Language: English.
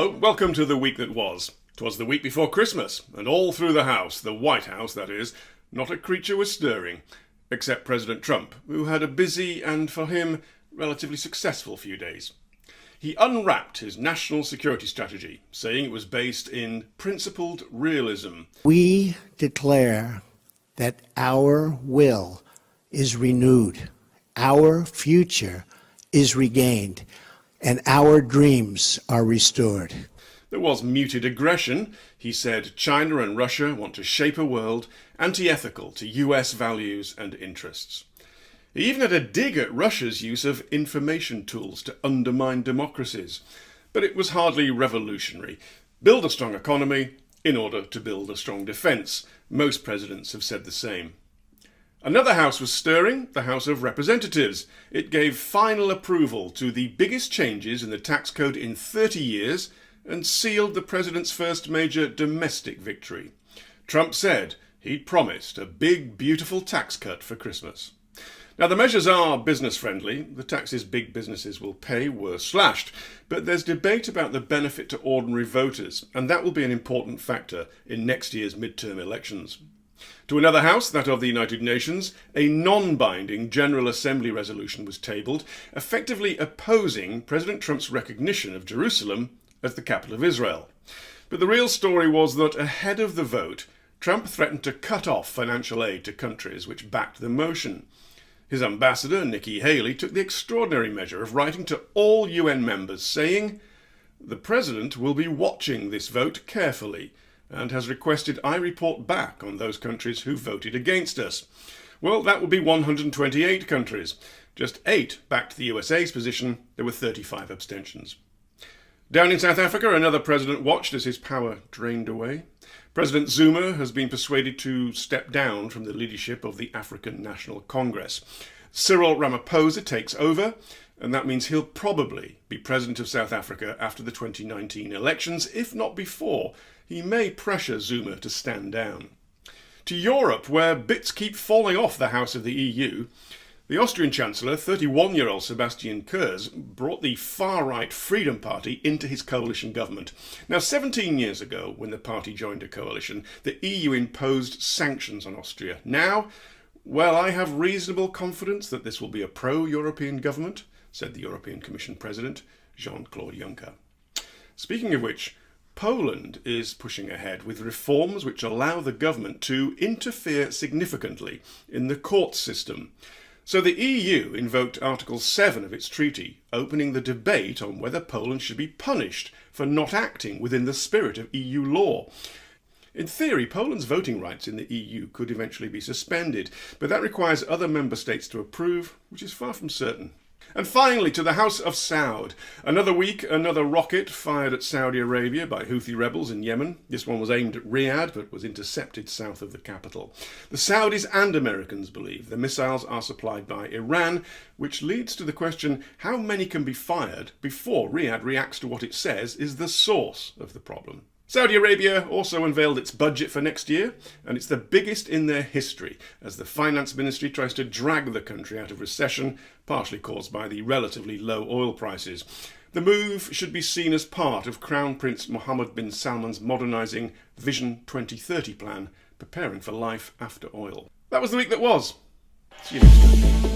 Hello, welcome to the week that was. 'Twas the week before Christmas, and all through the house, the White House that is, not a creature was stirring, except President Trump, who had a busy and, for him, relatively successful few days. He unwrapped his national security strategy, saying it was based in principled realism. We declare that our will is renewed, our future is regained, and our dreams are restored. There was muted aggression. He said China and Russia want to shape a world anti-ethical to US values and interests. He even had a dig at Russia's use of information tools to undermine democracies. But it was hardly revolutionary. Build a strong economy in order to build a strong defence. Most presidents have said the same. Another house was stirring, the House of Representatives. It gave final approval to the biggest changes in the tax code in 30 years and sealed the president's first major domestic victory. Trump said he'd promised a big, beautiful tax cut for Christmas. Now, the measures are business-friendly. The taxes big businesses will pay were slashed. But there's debate about the benefit to ordinary voters, and that will be an important factor in next year's midterm elections. To another house, that of the United Nations, a non-binding General Assembly resolution was tabled, effectively opposing President Trump's recognition of Jerusalem as the capital of Israel. But the real story was that ahead of the vote, Trump threatened to cut off financial aid to countries which backed the motion. His ambassador, Nikki Haley, took the extraordinary measure of writing to all UN members saying, "The President will be watching this vote carefully and has requested I report back on those countries who voted against us." Well, that would be 128 countries. Just 8 backed the USA's position. There were 35 abstentions. Down in South Africa, another president watched as his power drained away. President Zuma has been persuaded to step down from the leadership of the African National Congress. Cyril Ramaphosa takes over, and that means he'll probably be president of South Africa after the 2019 elections, if not before. He may pressure Zuma to stand down. To Europe, where bits keep falling off the House of the EU, the Austrian Chancellor, 31-year-old Sebastian Kurz, brought the far-right Freedom Party into his coalition government. Now, 17 years ago, when the party joined a coalition, the EU imposed sanctions on Austria. Now, well, I have reasonable confidence that this will be a pro-European government, said the European Commission President, Jean-Claude Juncker. Speaking of which, Poland is pushing ahead with reforms which allow the government to interfere significantly in the court system. So the EU invoked Article 7 of its treaty, opening the debate on whether Poland should be punished for not acting within the spirit of EU law. In theory, Poland's voting rights in the EU could eventually be suspended, but that requires other member states to approve, which is far from certain. And finally, to the House of Saud. Another week, another rocket fired at Saudi Arabia by Houthi rebels in Yemen. This one was aimed at Riyadh, but was intercepted south of the capital. The Saudis and Americans believe the missiles are supplied by Iran, which leads to the question, how many can be fired before Riyadh reacts to what it says is the source of the problem? Saudi Arabia also unveiled its budget for next year, and it's the biggest in their history, as the finance ministry tries to drag the country out of recession, partially caused by the relatively low oil prices. The move should be seen as part of Crown Prince Mohammed bin Salman's modernising Vision 2030 plan, preparing for life after oil. That was the week that was. See you next time.